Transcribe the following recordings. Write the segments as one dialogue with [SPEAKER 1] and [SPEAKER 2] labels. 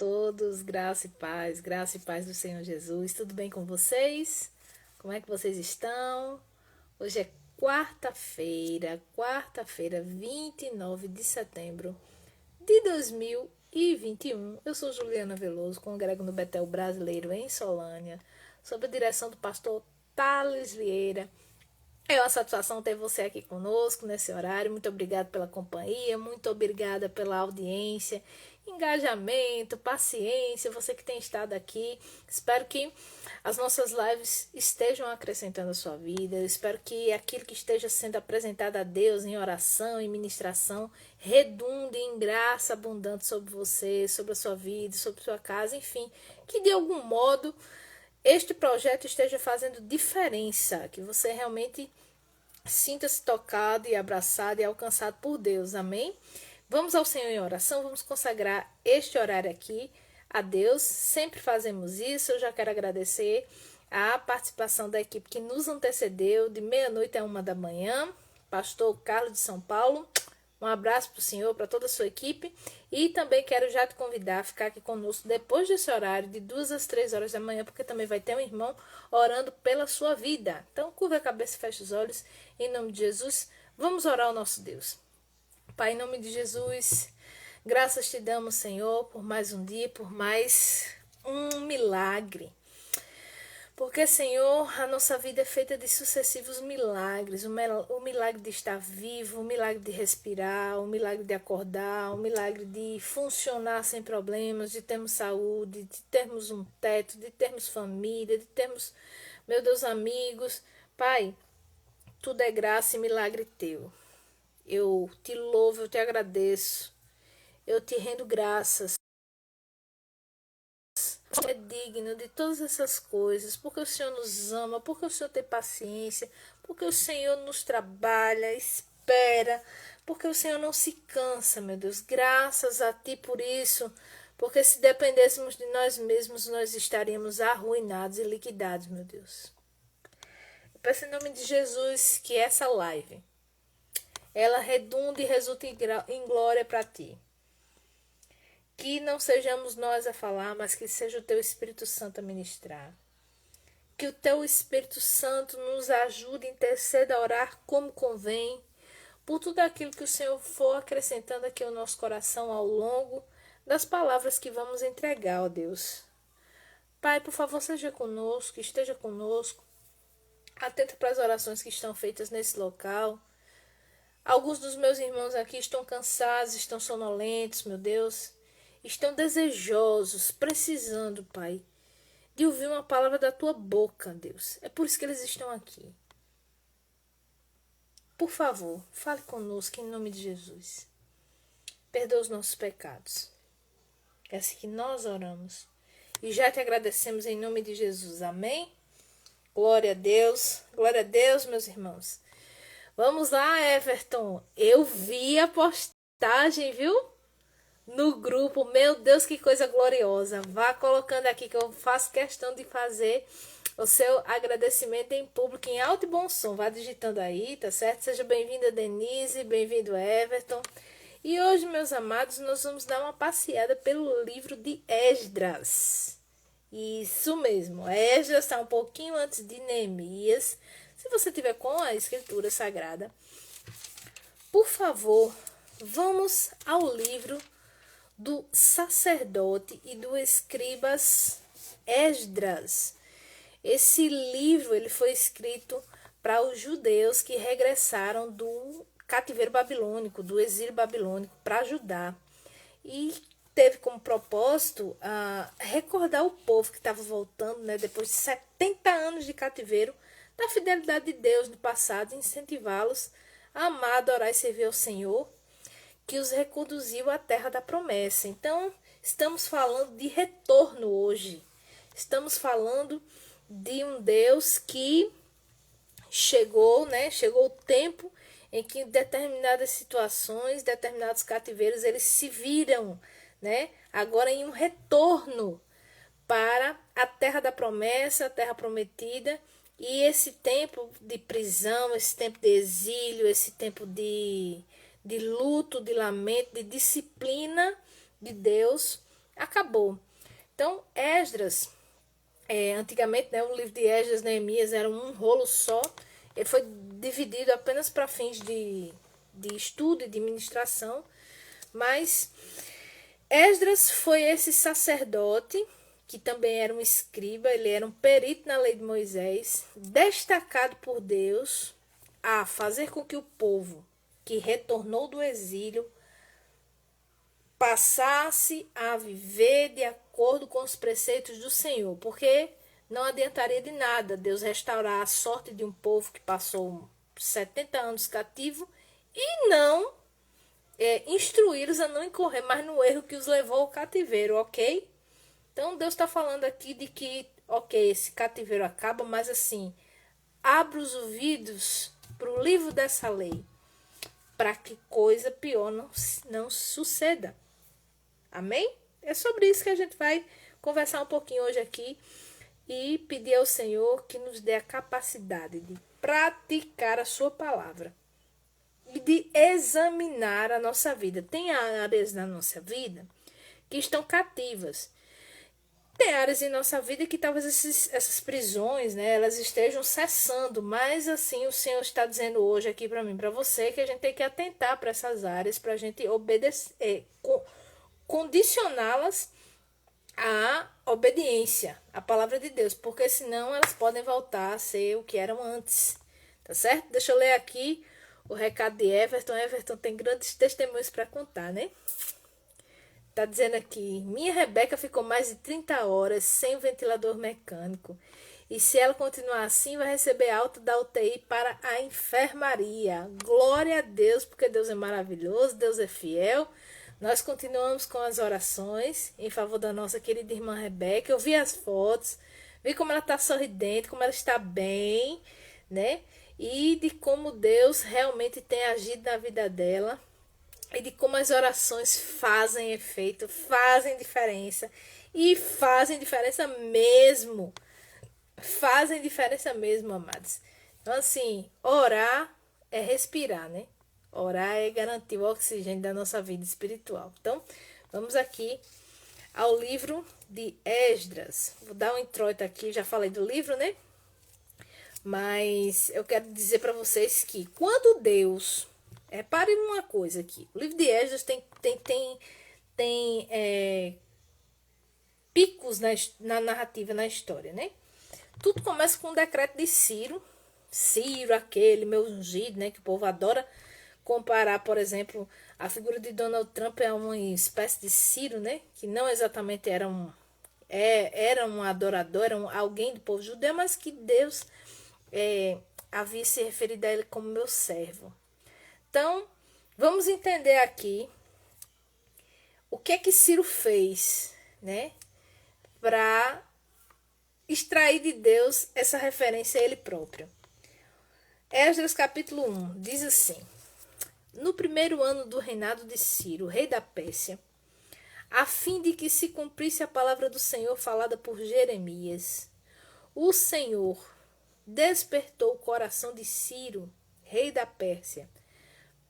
[SPEAKER 1] todos, graça e paz do Senhor Jesus. Tudo bem com vocês? Como é que vocês estão? Hoje é quarta-feira, 29 de setembro de 2021. Eu sou Juliana Veloso, congrego no Betel Brasileiro em Solânia, sob a direção do pastor Thales Vieira. É uma satisfação ter você aqui conosco nesse horário. Muito obrigada pela companhia, muito obrigada pela audiência, engajamento, paciência, você que tem estado aqui. Espero que as nossas lives estejam acrescentando a sua vida. Eu espero que aquilo que esteja sendo apresentado a Deus em oração, em ministração, redunde em graça abundante sobre você, sobre a sua vida, sobre a sua casa, enfim, que de algum modo este projeto esteja fazendo diferença, que você realmente sinta-se tocado e abraçado e alcançado por Deus, amém? Vamos ao Senhor em oração, vamos consagrar este horário aqui a Deus, sempre fazemos isso. Eu já quero agradecer a participação da equipe que nos antecedeu, de meia-noite a 1 da manhã, pastor Carlos de São Paulo. Um abraço para o senhor, para toda a sua equipe. E também quero já te convidar a ficar aqui conosco depois desse horário, de 2 às 3 horas da manhã, porque também vai ter um irmão orando pela sua vida. Então, curva a cabeça e feche os olhos. Em nome de Jesus, vamos orar ao nosso Deus. Pai, em nome de Jesus, graças te damos, Senhor, por mais um dia, por mais um milagre. Porque, Senhor, a nossa vida é feita de sucessivos milagres. O milagre de estar vivo, o milagre de respirar, o milagre de acordar, o milagre de funcionar sem problemas, de termos saúde, de termos um teto, de termos família, de termos, meu Deus, amigos. Pai, tudo é graça e milagre teu. Eu te louvo, eu te agradeço, eu te rendo graças. Você é digno de todas essas coisas, porque o Senhor nos ama, porque o Senhor tem paciência, porque o Senhor nos trabalha, espera, porque o Senhor não se cansa, meu Deus. Graças a Ti por isso, porque se dependêssemos de nós mesmos, nós estaríamos arruinados e liquidados, meu Deus. Eu peço em nome de Jesus que essa live, ela redunde e resulte em glória para Ti. Que não sejamos nós a falar, mas que seja o Teu Espírito Santo a ministrar. Que o Teu Espírito Santo nos ajude, interceda a orar como convém, por tudo aquilo que o Senhor for acrescentando aqui ao nosso coração ao longo das palavras que vamos entregar, ó Deus. Pai, por favor, seja conosco, esteja conosco. Atenta para as orações que estão feitas nesse local. Alguns dos meus irmãos aqui estão cansados, estão sonolentos, meu Deus. Estão desejosos, precisando, Pai, de ouvir uma palavra da Tua boca, Deus. É por isso que eles estão aqui. Por favor, fale conosco em nome de Jesus. Perdoa os nossos pecados. É assim que nós oramos. E já te agradecemos em nome de Jesus. Amém? Glória a Deus, meus irmãos. Vamos lá, Everton. Eu vi a postagem, viu? No grupo, meu Deus, que coisa gloriosa. Vá colocando aqui que eu faço questão de fazer o seu agradecimento em público, em alto e bom som. Vá digitando aí, tá certo? Seja bem-vinda, Denise, bem-vindo, Everton. E hoje, meus amados, nós vamos dar uma passeada pelo livro de Esdras. Isso mesmo, Esdras está um pouquinho antes de Neemias. Se você tiver com a Escritura Sagrada, por favor, vamos ao livro do sacerdote e do escribas Esdras. Esse livro ele foi escrito para os judeus que regressaram do cativeiro babilônico, do exílio babilônico para Judá. E teve como propósito recordar o povo que estava voltando, né, depois de 70 anos de cativeiro, da fidelidade de Deus no passado, incentivá-los a amar, adorar e servir ao Senhor, que os reconduziu à terra da promessa. Então, estamos falando de retorno hoje. Estamos falando de um Deus que chegou, né? Chegou o tempo em que determinadas situações, determinados cativeiros, eles se viram, né? Agora em um retorno para a terra da promessa, a terra prometida. E esse tempo de prisão, esse tempo de exílio, esse tempo de luto, de lamento, de disciplina de Deus, acabou. Então, Esdras, antigamente, né, o livro de Esdras e Neemias era um rolo só. Ele foi dividido apenas para fins de estudo e de ministração. Mas Esdras foi esse sacerdote, que também era um escriba, ele era um perito na lei de Moisés, destacado por Deus a fazer com que o povo que retornou do exílio passasse a viver de acordo com os preceitos do Senhor, porque não adiantaria de nada Deus restaurar a sorte de um povo que passou 70 anos cativo e não instruí-los a não incorrer mais no erro que os levou ao cativeiro, ok? Então Deus está falando aqui de que, ok, esse cativeiro acaba, mas assim, abra os ouvidos para o livro dessa lei, para que coisa pior não suceda. Amém? É sobre isso que a gente vai conversar um pouquinho hoje aqui e pedir ao Senhor que nos dê a capacidade de praticar a sua palavra e de examinar a nossa vida. Tem áreas na nossa vida que estão cativas. Tem áreas em nossa vida que talvez essas prisões, né, elas estejam cessando, mas assim o Senhor está dizendo hoje aqui para mim, para você, que a gente tem que atentar para essas áreas, para a gente obedecer, condicioná-las à obediência à palavra de Deus, porque senão elas podem voltar a ser o que eram antes, tá certo? Deixa eu ler aqui o recado de Everton. Everton tem grandes testemunhos para contar, né? Tá dizendo aqui, minha Rebeca ficou mais de 30 horas sem o ventilador mecânico. E se ela continuar assim, vai receber alta da UTI para a enfermaria. Glória a Deus, porque Deus é maravilhoso, Deus é fiel. Nós continuamos com as orações em favor da nossa querida irmã Rebeca. Eu vi as fotos, vi como ela está sorridente, como ela está bem, né? E de como Deus realmente tem agido na vida dela. E de como as orações fazem efeito, fazem diferença. E fazem diferença mesmo. Fazem diferença mesmo, amados. Então, assim, orar é respirar, né? Orar é garantir o oxigênio da nossa vida espiritual. Então, vamos aqui ao livro de Esdras. Vou dar um introito aqui, já falei do livro, né? Mas eu quero dizer para vocês que quando Deus... Repare uma coisa aqui. O livro de Esdras tem picos na narrativa, na história, né? Tudo começa com o decreto de Ciro. Ciro, aquele meu ungido, né? Que o povo adora comparar, por exemplo, a figura de Donald Trump é uma espécie de Ciro, né? Que não exatamente era um adorador, era alguém do povo judeu, mas que Deus havia se referido a ele como meu servo. Então, vamos entender aqui o que é que Ciro fez, né, para extrair de Deus essa referência a ele próprio. Esdras capítulo 1 diz assim: no primeiro ano do reinado de Ciro, rei da Pérsia, a fim de que se cumprisse a palavra do Senhor falada por Jeremias, o Senhor despertou o coração de Ciro, rei da Pérsia,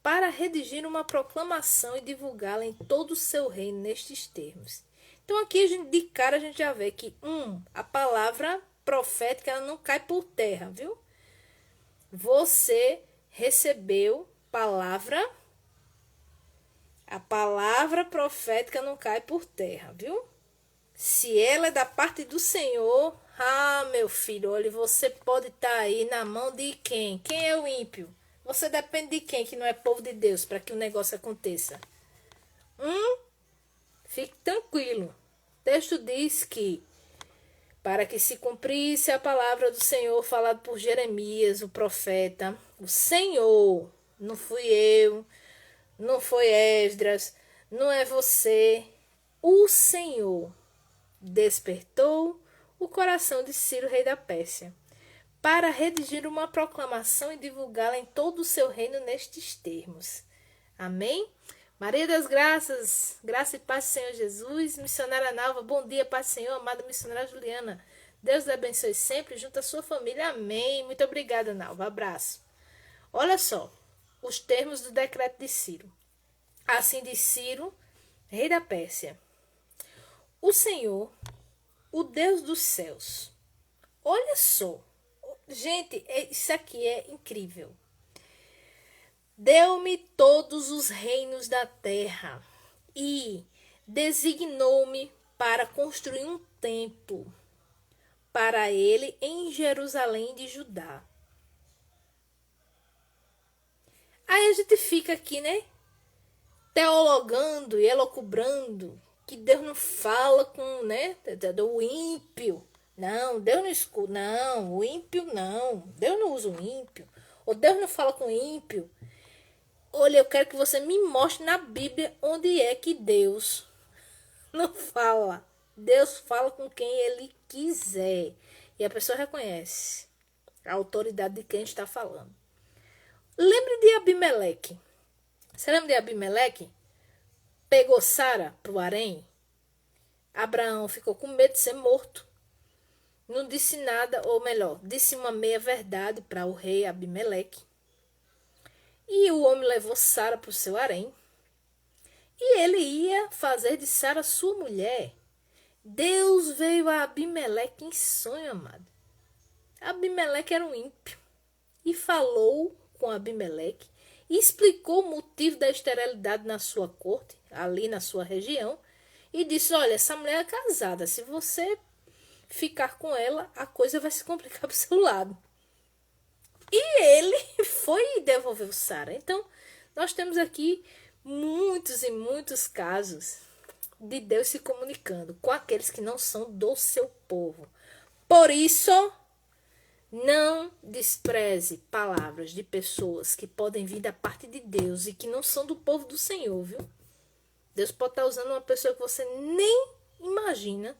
[SPEAKER 1] para redigir uma proclamação e divulgá-la em todo o seu reino nestes termos. Então aqui de cara a gente já vê que a palavra profética ela não cai por terra, viu? Você recebeu a palavra profética não cai por terra, viu? Se ela é da parte do Senhor, meu filho, olha, você pode estar aí na mão de quem? Quem é o ímpio? Você depende de quem que não é povo de Deus para que o negócio aconteça? Fique tranquilo. O texto diz que para que se cumprisse a palavra do Senhor falada por Jeremias, o profeta, o Senhor, não fui eu, não foi Esdras, não é você, o Senhor despertou o coração de Ciro, rei da Pérsia, para redigir uma proclamação e divulgá-la em todo o seu reino nestes termos. Amém? Maria das Graças, graça e paz do Senhor Jesus, missionária Nalva, bom dia, paz do Senhor, amada missionária Juliana. Deus lhe abençoe sempre, junto à sua família. Amém. Muito obrigada, Nalva. Abraço. Olha só, os termos do decreto de Ciro. Assim diz Ciro, rei da Pérsia: o Senhor, o Deus dos céus. Olha só. Gente, isso aqui é incrível. Deu-me todos os reinos da terra e designou-me para construir um templo para ele em Jerusalém de Judá. Aí a gente fica aqui, né? Teologando e elocubrando que Deus não fala com, né? Do ímpio. Não, Deus não escuta. Não, o ímpio não. Deus não usa o ímpio. Ou Deus não fala com o ímpio. Olha, eu quero que você me mostre na Bíblia onde é que Deus não fala. Deus fala com quem ele quiser. E a pessoa reconhece a autoridade de quem está falando. Lembre de Abimeleque. Você lembra de Abimeleque? Pegou Sara para o harém. Abraão ficou com medo de ser morto. Não disse nada, ou melhor, disse uma meia verdade para o rei Abimeleque. E o homem levou Sara para o seu harém. E ele ia fazer de Sara sua mulher. Deus veio a Abimeleque em sonho, amado. Abimeleque era um ímpio. E falou com Abimeleque. E explicou o motivo da esterilidade na sua corte, ali na sua região. E disse, olha, essa mulher é casada. Se você ficar com ela, a coisa vai se complicar para o seu lado. E ele foi e devolveu Sara. Então, nós temos aqui muitos e muitos casos de Deus se comunicando com aqueles que não são do seu povo. Por isso, não despreze palavras de pessoas que podem vir da parte de Deus e que não são do povo do Senhor, viu? Deus pode estar usando uma pessoa que você nem imagina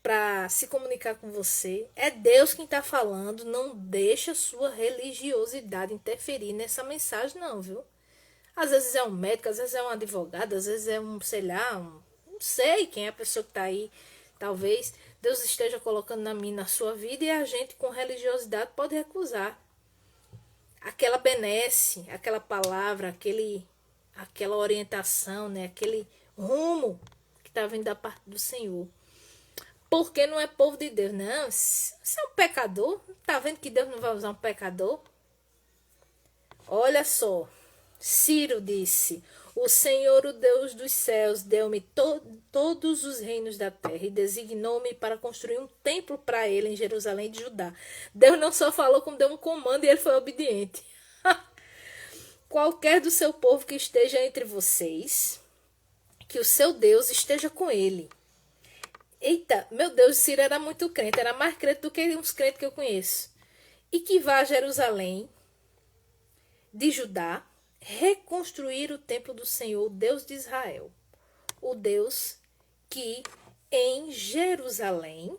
[SPEAKER 1] para se comunicar com você. É Deus quem está falando. Não deixa a sua religiosidade interferir nessa mensagem, não, viu? Às vezes é um médico, às vezes é um advogado, às vezes é sei lá, não sei quem é a pessoa que está aí. Talvez Deus esteja colocando na minha, na sua vida, e a gente com religiosidade pode recusar aquela benesse, aquela palavra, aquela orientação, né? Aquele rumo que está vindo da parte do Senhor. Porque não é povo de Deus. Não, você é um pecador. Tá vendo que Deus não vai usar um pecador? Olha só. Ciro disse, o Senhor, o Deus dos céus, deu-me todos os reinos da terra e designou-me para construir um templo para ele em Jerusalém de Judá. Deus não só falou, como deu um comando e ele foi obediente. Qualquer do seu povo que esteja entre vocês, que o seu Deus esteja com ele. Eita, meu Deus, Ciro era muito crente, era mais crente do que uns crentes que eu conheço. E que vá a Jerusalém de Judá, reconstruir o templo do Senhor, Deus de Israel. O Deus que em Jerusalém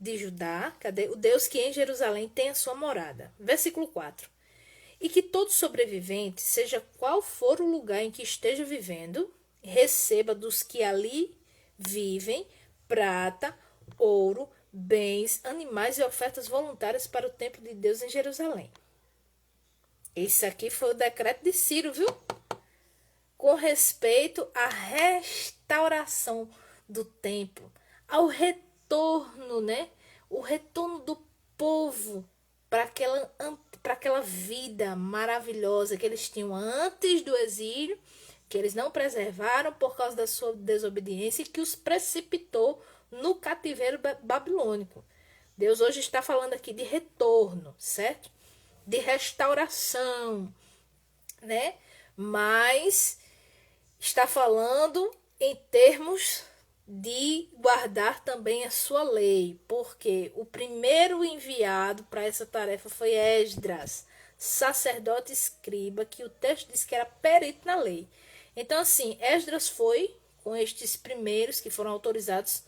[SPEAKER 1] de Judá, cadê? O Deus que em Jerusalém tem a sua morada. Versículo 4. E que todo sobrevivente, seja qual for o lugar em que esteja vivendo, receba dos que ali vivem prata, ouro, bens, animais e ofertas voluntárias para o templo de Deus em Jerusalém. Isso aqui foi o decreto de Ciro, viu? Com respeito à restauração do templo, ao retorno, né? O retorno do povo para aquela vida maravilhosa que eles tinham antes do exílio, que eles não preservaram por causa da sua desobediência e que os precipitou no cativeiro babilônico. Deus hoje está falando aqui de retorno, certo? De restauração, né? Mas está falando em termos de guardar também a sua lei, porque o primeiro enviado para essa tarefa foi Esdras, sacerdote escriba, que o texto diz que era perito na lei. Então, assim, Esdras foi com estes primeiros que foram autorizados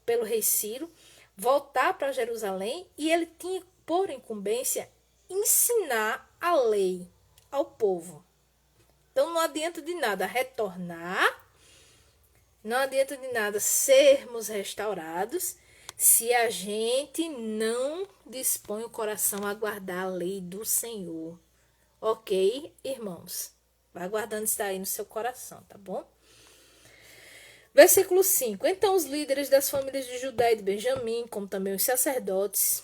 [SPEAKER 1] pelo rei Ciro voltar para Jerusalém, e ele tinha por incumbência ensinar a lei ao povo. Então não adianta de nada retornar, não adianta de nada sermos restaurados se a gente não dispõe o coração a guardar a lei do Senhor. Ok, irmãos? Vai guardando isso aí no seu coração, tá bom? Versículo 5. Então os líderes das famílias de Judá e de Benjamim, como também os sacerdotes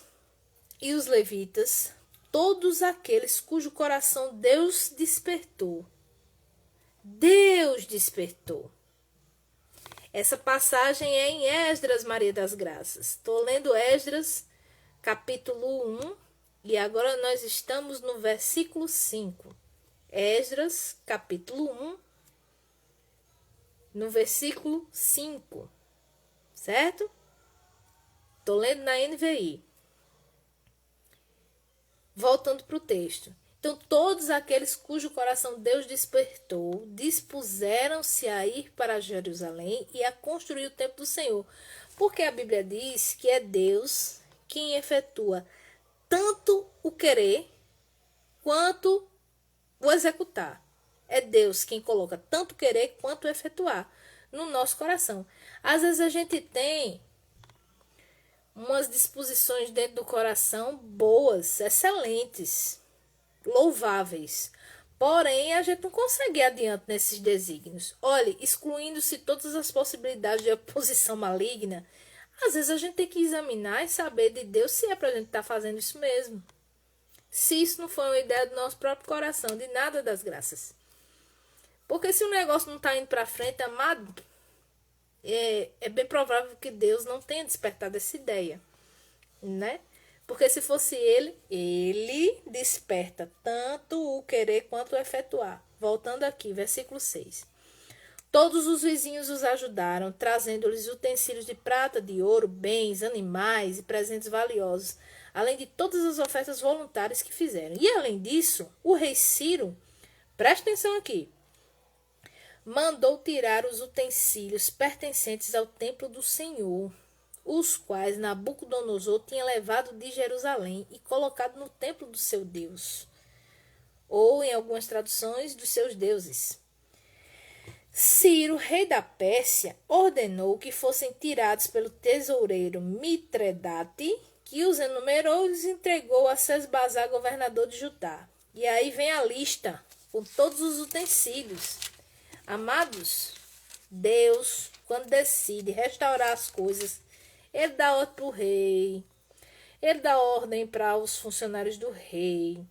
[SPEAKER 1] e os levitas, todos aqueles cujo coração Deus despertou. Deus despertou. Essa passagem é em Esdras, Maria das Graças. Estou lendo Esdras, capítulo 1, e agora nós estamos no versículo 5. Esdras, capítulo 1, no versículo 5. Certo? Estou lendo na NVI. Voltando para o texto. Então, todos aqueles cujo coração Deus despertou, dispuseram-se a ir para Jerusalém e a construir o templo do Senhor. Porque a Bíblia diz que é Deus quem efetua tanto o querer quanto o executar. É Deus quem coloca tanto o querer quanto o efetuar no nosso coração. Às vezes a gente tem umas disposições dentro do coração boas, excelentes, louváveis. Porém, a gente não consegue ir adiante nesses desígnios. Olhe, excluindo-se todas as possibilidades de oposição maligna, às vezes a gente tem que examinar e saber de Deus se é para a gente estar fazendo isso mesmo. Se isso não for uma ideia do nosso próprio coração, de nada das graças. Porque se o negócio não está indo para frente, amado, é bem provável que Deus não tenha despertado essa ideia, né? Porque se fosse ele desperta tanto o querer quanto o efetuar. Voltando aqui, versículo 6. Todos os vizinhos os ajudaram, trazendo-lhes utensílios de prata, de ouro, bens, animais e presentes valiosos, além de todas as ofertas voluntárias que fizeram. E além disso, o rei Ciro, presta atenção aqui, mandou tirar os utensílios pertencentes ao templo do Senhor, os quais Nabucodonosor tinha levado de Jerusalém e colocado no templo do seu Deus, ou em algumas traduções, dos seus deuses. Ciro, rei da Pérsia, ordenou que fossem tirados pelo tesoureiro Mitredate, que os enumerou e os entregou a Sesbazar, governador de Judá. E aí vem a lista com todos os utensílios. Amados, Deus, quando decide restaurar as coisas, ele dá ordem para o rei, ele dá ordem para os funcionários do rei,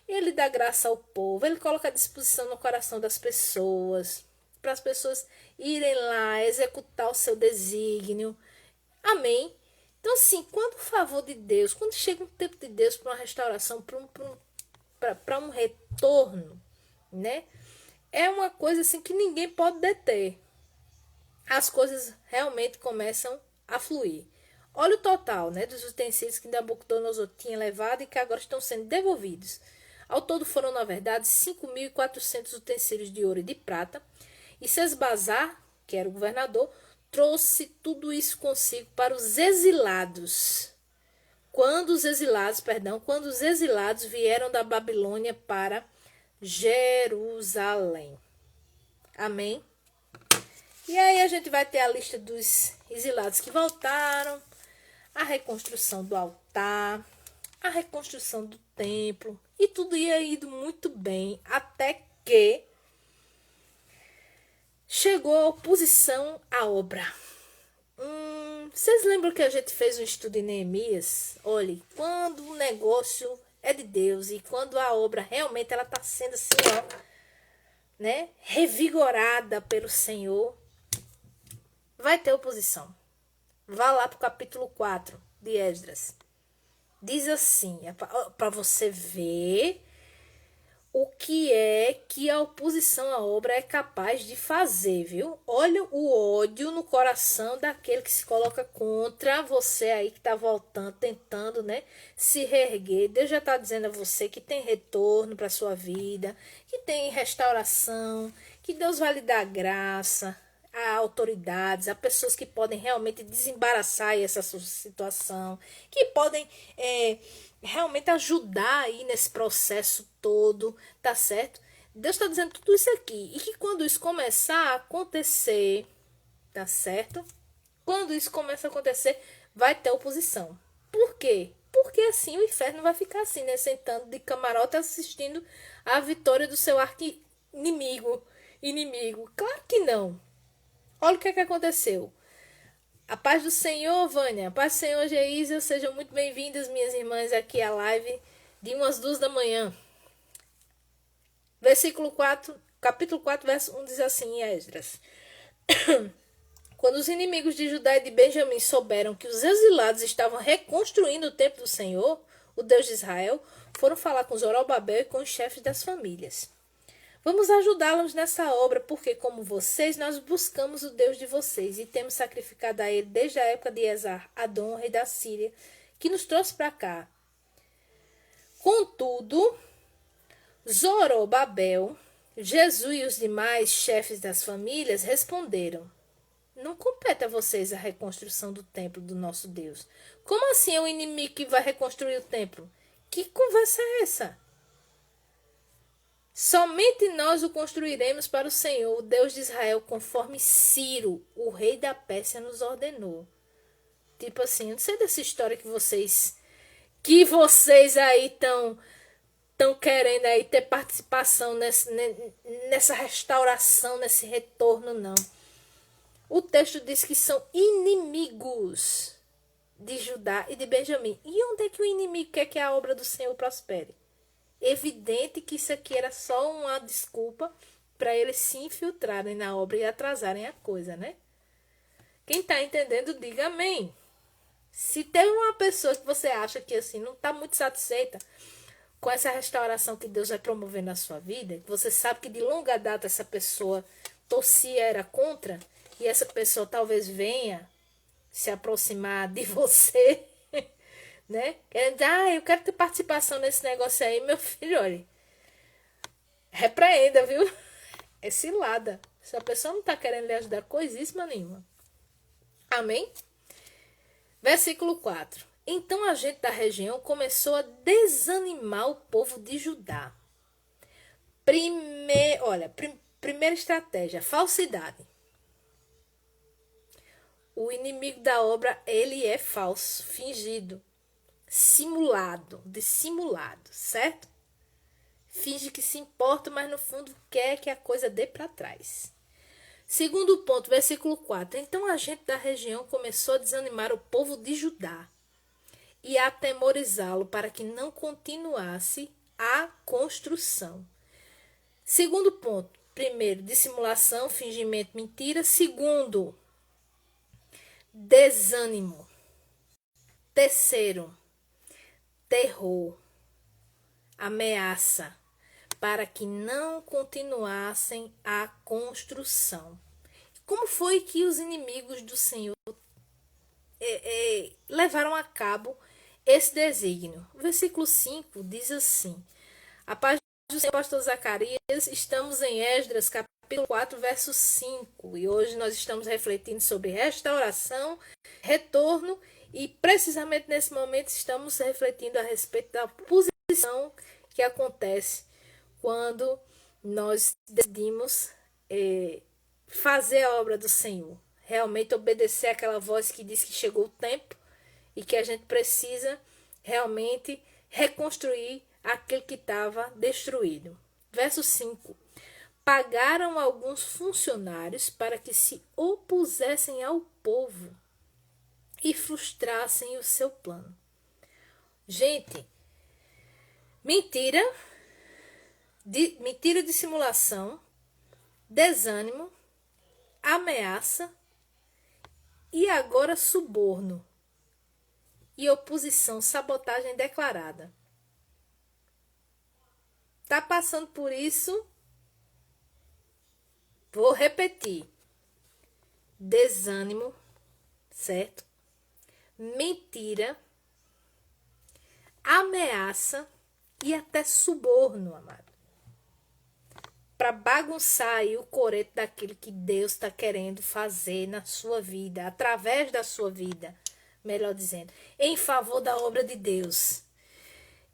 [SPEAKER 1] ele dá graça ao povo, ele coloca à disposição no coração das pessoas, para as pessoas irem lá executar o seu desígnio. Amém? Então, assim, quando o favor de Deus, quando chega um tempo de Deus para uma restauração, para um retorno, né? É uma coisa assim que ninguém pode deter. As coisas realmente começam a fluir. Olha o total, né, dos utensílios que Nabucodonosor tinha levado e que agora estão sendo devolvidos. Ao todo foram, na verdade, 5.400 utensílios de ouro e de prata. E Sesbazar, que era o governador, trouxe tudo isso consigo para os exilados. Quando os exilados vieram da Babilônia para Jerusalém. Amém? E aí a gente vai ter a lista dos exilados que voltaram, a reconstrução do altar, a reconstrução do templo, e tudo ia indo muito bem, até que chegou a oposição à obra. Vocês lembram que a gente fez um estudo em Neemias? Olhe, quando o negócio é de Deus e quando a obra realmente ela está sendo assim, ó, né, revigorada pelo Senhor, vai ter oposição. Vá lá para o capítulo 4 de Esdras. Diz assim, para você ver o que é que a oposição à obra é capaz de fazer, viu? Olha o ódio no coração daquele que se coloca contra você aí, que está voltando, tentando, né, se reerguer. Deus já está dizendo a você que tem retorno para a sua vida, que tem restauração, que Deus vai lhe dar graça, a autoridades, a pessoas que podem realmente desembaraçar essa situação, que podem realmente ajudar aí nesse processo todo, tá certo? Deus está dizendo tudo isso aqui, e que quando isso começar a acontecer, tá certo? Quando isso começa a acontecer, vai ter oposição. Por quê? Porque assim o inferno vai ficar assim, né? Sentando de camarote assistindo a vitória do seu inimigo. Claro que não. Olha o que aconteceu. A paz do Senhor, Vânia. A paz do Senhor, Geisa. Sejam muito bem-vindas, minhas irmãs, aqui à live de umas 2 da manhã. Versículo 4, capítulo 4, verso 1 diz assim em Esdras. Quando os inimigos de Judá e de Benjamim souberam que os exilados estavam reconstruindo o templo do Senhor, o Deus de Israel, foram falar com Zorobabel e com os chefes das famílias. Vamos ajudá-los nessa obra, porque, como vocês, nós buscamos o Deus de vocês e temos sacrificado a ele desde a época de Esar-Adom, rei da Síria, que nos trouxe para cá. Contudo, Zorobabel, Jesus e os demais chefes das famílias responderam: não compete a vocês a reconstrução do templo do nosso Deus. Como assim é o inimigo que vai reconstruir o templo? Que conversa é essa? Somente nós o construiremos para o Senhor, o Deus de Israel, conforme Ciro, o rei da Pérsia, nos ordenou. Tipo assim, eu não sei dessa história que vocês aí estão querendo aí ter participação nessa restauração, nesse retorno, não. O texto diz que são inimigos de Judá e de Benjamim. E onde é que o inimigo quer que a obra do Senhor prospere? Evidente que isso aqui era só uma desculpa para eles se infiltrarem na obra e atrasarem a coisa, né? Quem está entendendo, diga amém. Se tem uma pessoa que você acha que assim não está muito satisfeita com essa restauração que Deus vai promover na sua vida, que você sabe que de longa data essa pessoa torcia, era contra, e essa pessoa talvez venha se aproximar de você, né? Querendo dizer, eu quero ter participação nesse negócio aí, meu filho, olha. Repreenda, viu? É cilada. Se a pessoa não está querendo lhe ajudar coisíssima nenhuma. Amém? Versículo 4. Então a gente da região começou a desanimar o povo de Judá. Primeira estratégia, falsidade. O inimigo da obra, ele é falso, fingido, dissimulado, certo? Finge que se importa, mas no fundo quer que a coisa dê para trás. Segundo ponto, versículo 4. Então a gente da região começou a desanimar o povo de Judá e a atemorizá-lo para que não continuasse a construção. Segundo ponto, primeiro, dissimulação, fingimento, mentira. Segundo, desânimo. Terceiro, terror, ameaça, para que não continuassem a construção. Como foi que os inimigos do Senhor levaram a cabo esse desígnio? O versículo 5 diz assim: a paz do Senhor, pastor Zacarias, estamos em Esdras, capítulo 4, verso 5, e hoje nós estamos refletindo sobre restauração, retorno, e precisamente nesse momento estamos refletindo a respeito da posição que acontece quando nós decidimos fazer a obra do Senhor. Realmente obedecer aquela voz que diz que chegou o tempo e que a gente precisa realmente reconstruir aquele que estava destruído. Verso 5. Pagaram alguns funcionários para que se opusessem ao povo e frustrassem o seu plano. Gente, mentira, dissimulação, desânimo, ameaça e agora suborno e oposição, sabotagem declarada. Tá passando por isso? Vou repetir. Desânimo, certo? Mentira, ameaça e até suborno, amado. Para bagunçar aí o coreto daquilo que Deus está querendo fazer na sua vida, através da sua vida, melhor dizendo, em favor da obra de Deus.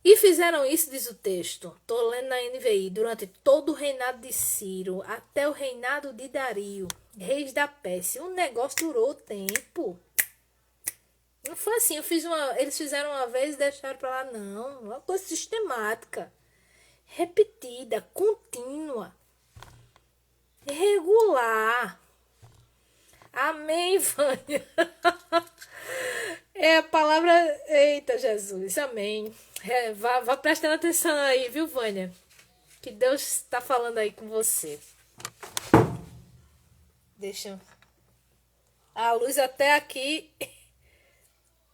[SPEAKER 1] E fizeram isso, diz o texto, estou lendo na NVI, durante todo o reinado de Ciro, até o reinado de Dario, reis da Pérsia. O negócio durou tempo. Não foi assim, eles fizeram uma vez e deixaram para lá, não. Uma coisa sistemática, repetida, contínua, regular. Amém, Vânia. É a palavra. Eita, Jesus, amém. Vá prestando atenção aí, viu, Vânia? Que Deus está falando aí com você. Deixa a luz até aqui.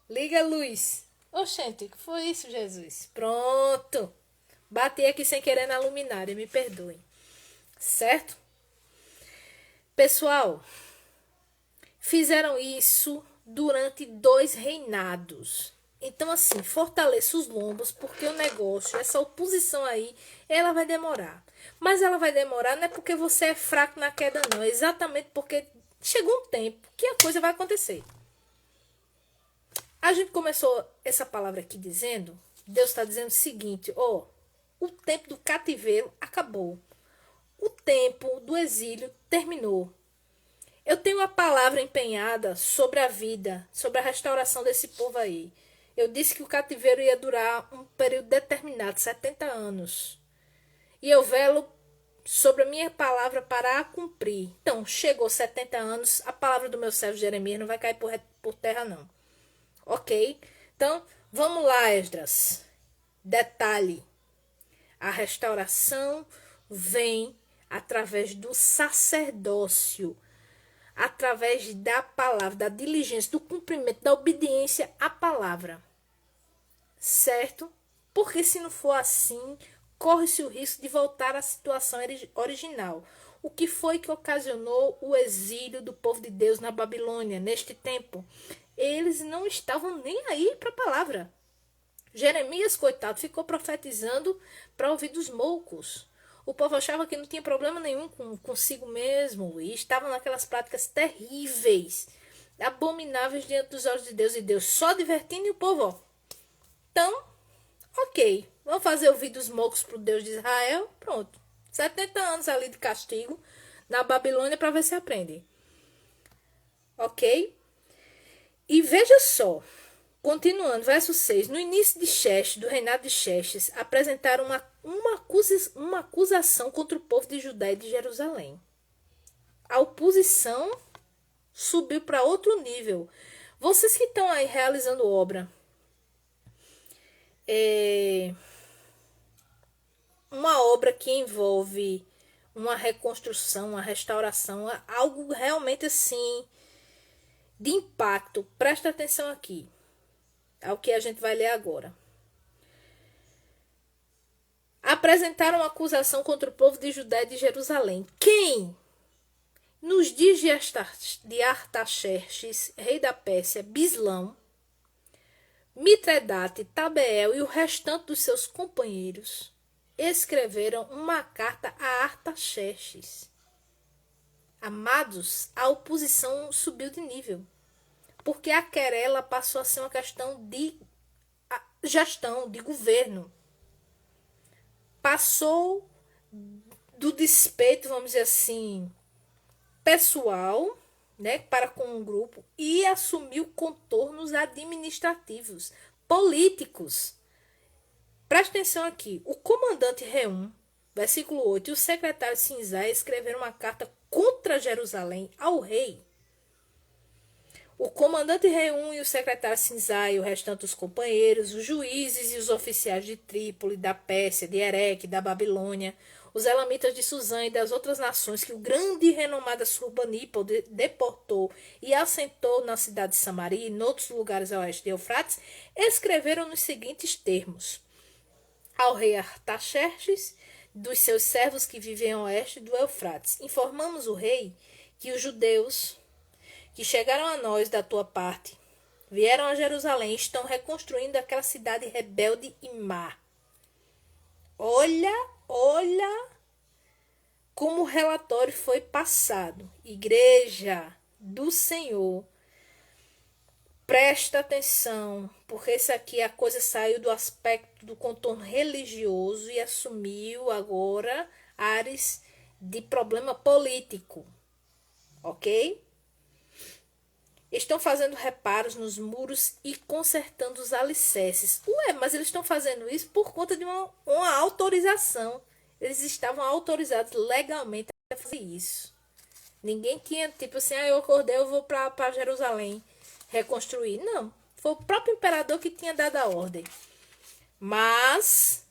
[SPEAKER 1] Liga a luz. Oxente, o que foi isso, Jesus? Pronto. Bati aqui sem querer na luminária, me perdoem. Certo? Pessoal, fizeram isso durante 2 reinados. Então, assim, fortaleça os lombos, porque o negócio, essa oposição aí, ela vai demorar. Mas ela vai demorar não é porque você é fraco na queda, não. É exatamente porque chegou um tempo que a coisa vai acontecer. A gente começou essa palavra aqui dizendo, Deus está dizendo o seguinte, ó, o tempo do cativeiro acabou. O tempo do exílio terminou. Eu tenho uma palavra empenhada sobre a vida, sobre a restauração desse povo aí. Eu disse que o cativeiro ia durar um período determinado, 70 anos. E eu velo sobre a minha palavra para a cumprir. Então, chegou 70 anos, a palavra do meu servo Jeremias não vai cair por terra, não. Ok? Então, vamos lá, Esdras. Detalhe. A restauração vem através do sacerdócio, através da palavra, da diligência, do cumprimento, da obediência à palavra. Certo? Porque se não for assim, corre-se o risco de voltar à situação original. O que foi que ocasionou o exílio do povo de Deus na Babilônia neste tempo? Eles não estavam nem aí para a palavra. Jeremias, coitado, ficou profetizando para ouvir dos moucos. O povo achava que não tinha problema nenhum consigo mesmo e estavam naquelas práticas terríveis, abomináveis diante dos olhos de Deus, e Deus só divertindo e o povo, ó. Então, ok, vamos fazer ouvir dos moucos para o Deus de Israel, pronto. 70 anos ali de castigo na Babilônia para ver se aprende. Ok? E veja só, continuando, verso 6. No início de Xerxes, do reinado de Xerxes, apresentaram uma acusação contra o povo de Judá e de Jerusalém. A oposição subiu para outro nível. Vocês que estão aí realizando obra, uma obra que envolve uma reconstrução, uma restauração, algo realmente assim de impacto. Presta atenção aqui ao que a gente vai ler agora. Apresentaram acusação contra o povo de Judá e de Jerusalém. Quem? Nos dias de Artaxerxes, rei da Pérsia, Bislão, Mitredate, Tabeel e o restante dos seus companheiros escreveram uma carta a Artaxerxes. Amados, a oposição subiu de nível, porque a querela passou a ser uma questão de gestão, de governo. Passou do despeito, vamos dizer assim, pessoal, né, para com um grupo, e assumiu contornos administrativos, políticos. Presta atenção aqui. O comandante Reum, versículo 8, e o secretário Sinzai escreveram uma carta contra Jerusalém ao rei. O comandante Reum e o secretário Sinzai e o restante dos companheiros, os juízes e os oficiais de Trípoli, da Pérsia, de Ereque, da Babilônia, os elamitas de Suzã e das outras nações que o grande e renomado Assurbanipal deportou e assentou na cidade de Samaria e em outros lugares a oeste de Eufrates, escreveram nos seguintes termos: ao rei Artaxerxes, dos seus servos que vivem a oeste do Eufrates, informamos o rei que os judeus que chegaram a nós da tua parte, vieram a Jerusalém e estão reconstruindo aquela cidade rebelde e má. Olha como o relatório foi passado. Igreja do Senhor, presta atenção, porque isso aqui a coisa saiu do aspecto do contorno religioso e assumiu agora áreas de problema político. Ok? Estão fazendo reparos nos muros e consertando os alicerces. Ué, mas eles estão fazendo isso por conta de uma autorização. Eles estavam autorizados legalmente a fazer isso. Ninguém tinha, tipo assim, eu acordei, eu vou para Jerusalém reconstruir. Não, foi o próprio imperador que tinha dado a ordem. Mas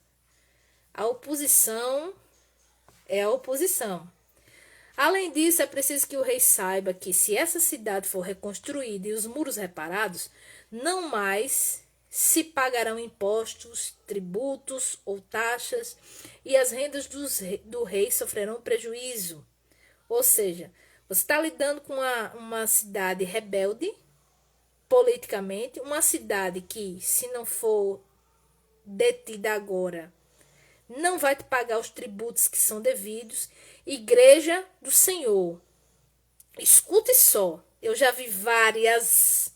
[SPEAKER 1] a oposição é a oposição. Além disso, é preciso que o rei saiba que, se essa cidade for reconstruída e os muros reparados, não mais se pagarão impostos, tributos ou taxas, e as rendas do rei sofrerão prejuízo. Ou seja, você está lidando com uma cidade rebelde politicamente, uma cidade que, se não for detida agora, não vai te pagar os tributos que são devidos. Igreja do Senhor, escute só, eu já vi várias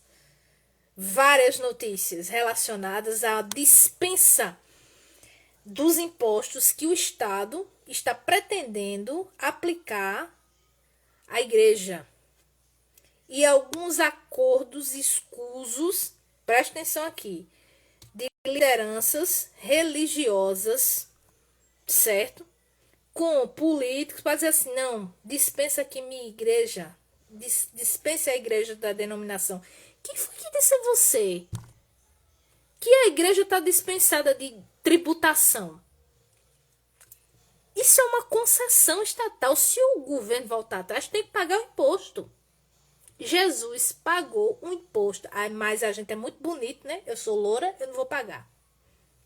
[SPEAKER 1] notícias relacionadas à dispensa dos impostos que o Estado está pretendendo aplicar à igreja. E alguns acordos escusos, presta atenção aqui, de lideranças religiosas, certo? Com políticos para dizer assim, não, dispensa aqui minha igreja, dispensa a igreja da denominação. Quem foi que disse a você que a igreja está dispensada de tributação? Isso é uma concessão estatal. Se o governo voltar atrás, tem que pagar o imposto. Jesus pagou um imposto. Mas a gente é muito bonito, né? Eu sou loura, eu não vou pagar.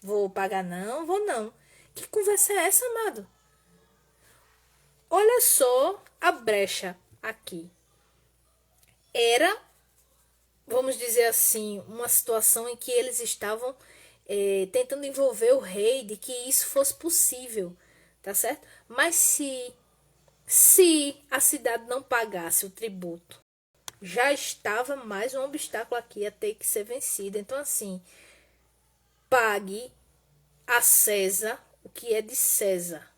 [SPEAKER 1] Vou pagar não, vou não. Que conversa é essa, amado? Olha só a brecha aqui. Era, vamos dizer assim, uma situação em que eles estavam tentando envolver o rei de que isso fosse possível, tá certo? Mas se a cidade não pagasse o tributo, já estava mais um obstáculo aqui a ter que ser vencido. Então, assim, pague a César o que é de César.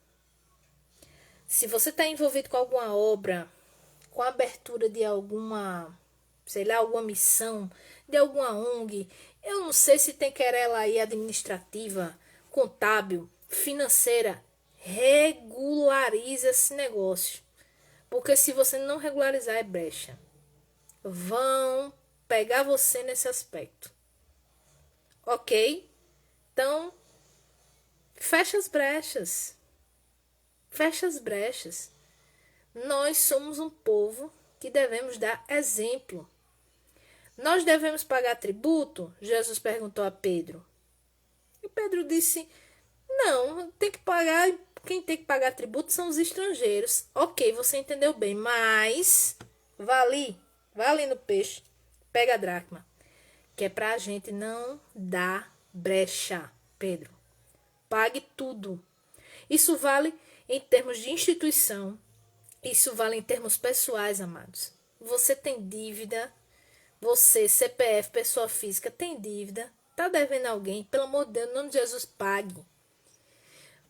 [SPEAKER 1] Se você está envolvido com alguma obra, com a abertura de alguma, sei lá, alguma missão, de alguma ONG, eu não sei se tem querela aí administrativa, contábil, financeira, regularize esse negócio. Porque se você não regularizar, é brecha. Vão pegar você nesse aspecto. Ok? Então, fecha as brechas. Fecha as brechas. Nós somos um povo que devemos dar exemplo. Nós devemos pagar tributo? Jesus perguntou a Pedro. E Pedro disse, não, tem que pagar, quem tem que pagar tributo são os estrangeiros. Ok, você entendeu bem, mas vá ali no peixe, pega a dracma, que é pra gente não dar brecha, Pedro. Pague tudo. Isso vale em termos de instituição, isso vale em termos pessoais, amados. Você tem dívida, você, CPF, pessoa física, tem dívida, tá devendo alguém, pelo amor de Deus, em nome de Jesus, pague.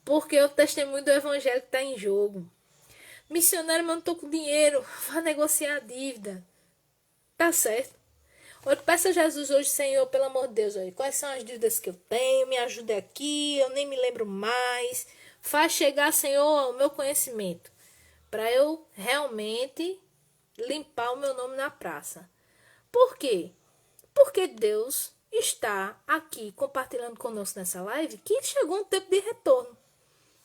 [SPEAKER 1] Porque o testemunho do evangelho está em jogo. Missionário, mas não tô com dinheiro, vá negociar a dívida. Tá certo? Olha, peça a Jesus hoje, Senhor, pelo amor de Deus, olha, quais são as dívidas que eu tenho, me ajude aqui, eu nem me lembro mais. Faz chegar, Senhor, ao meu conhecimento, para eu realmente limpar o meu nome na praça. Por quê? Porque Deus está aqui compartilhando conosco nessa live que chegou um tempo de retorno,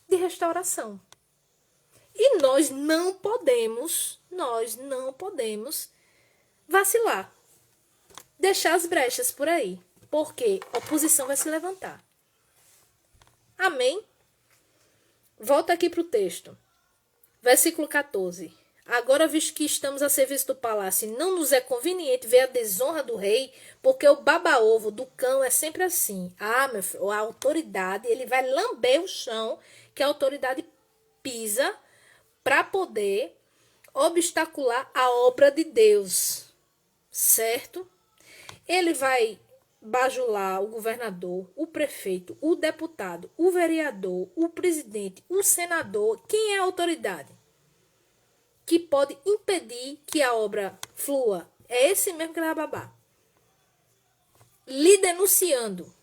[SPEAKER 1] de restauração. E nós não podemos vacilar, deixar as brechas por aí, porque a oposição vai se levantar. Amém? Volta aqui para o texto. Versículo 14. Agora, visto que estamos a serviço do palácio, não nos é conveniente ver a desonra do rei, porque o baba-ovo do cão é sempre assim. Meu filho, a autoridade, ele vai lamber o chão que a autoridade pisa para poder obstacular a obra de Deus, certo? Ele vai bajular o governador, o prefeito, o deputado, o vereador, o presidente, o senador. Quem é a autoridade que pode impedir que a obra flua? É esse mesmo que ele vai babar. Lhe denunciando,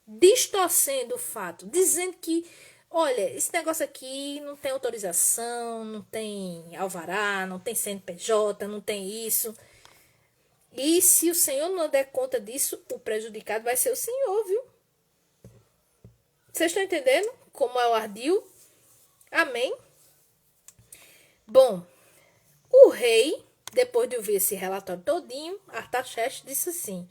[SPEAKER 1] distorcendo o fato, dizendo que, olha, esse negócio aqui não tem autorização, não tem alvará, não tem CNPJ, não tem isso. E se o senhor não der conta disso, o prejudicado vai ser o senhor, viu? Vocês estão entendendo como é o ardil? Amém? Bom, o rei, depois de ouvir esse relatório todinho, Artaxerxes disse assim: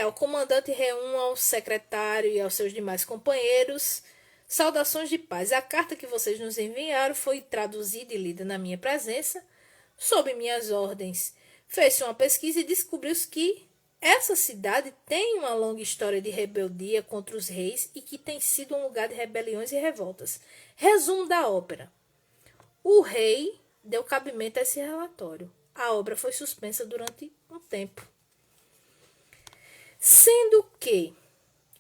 [SPEAKER 1] o comandante reúne ao secretário e aos seus demais companheiros saudações de paz. A carta que vocês nos enviaram foi traduzida e lida na minha presença, sob minhas ordens. Fez uma pesquisa e descobriu-se que essa cidade tem uma longa história de rebeldia contra os reis e que tem sido um lugar de rebeliões e revoltas. Resumo da ópera. O rei deu cabimento a esse relatório. A obra foi suspensa durante um tempo. Sendo que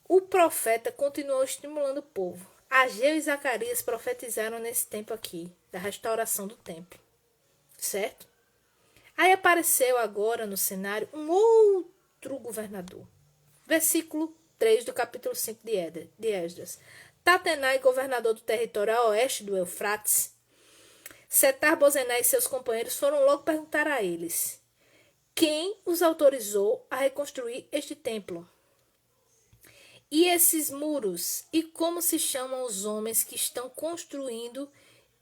[SPEAKER 1] o profeta continuou estimulando o povo. Ageu e Zacarias profetizaram nesse tempo aqui, da restauração do templo. Certo? Aí apareceu agora no cenário um outro governador. Versículo 3 do capítulo 5 de Esdras. Tatenai, governador do território a oeste do Eufrates, Setar-Bozenai e seus companheiros foram logo perguntar a eles: quem os autorizou a reconstruir este templo? E esses muros? E como se chamam os homens que estão construindo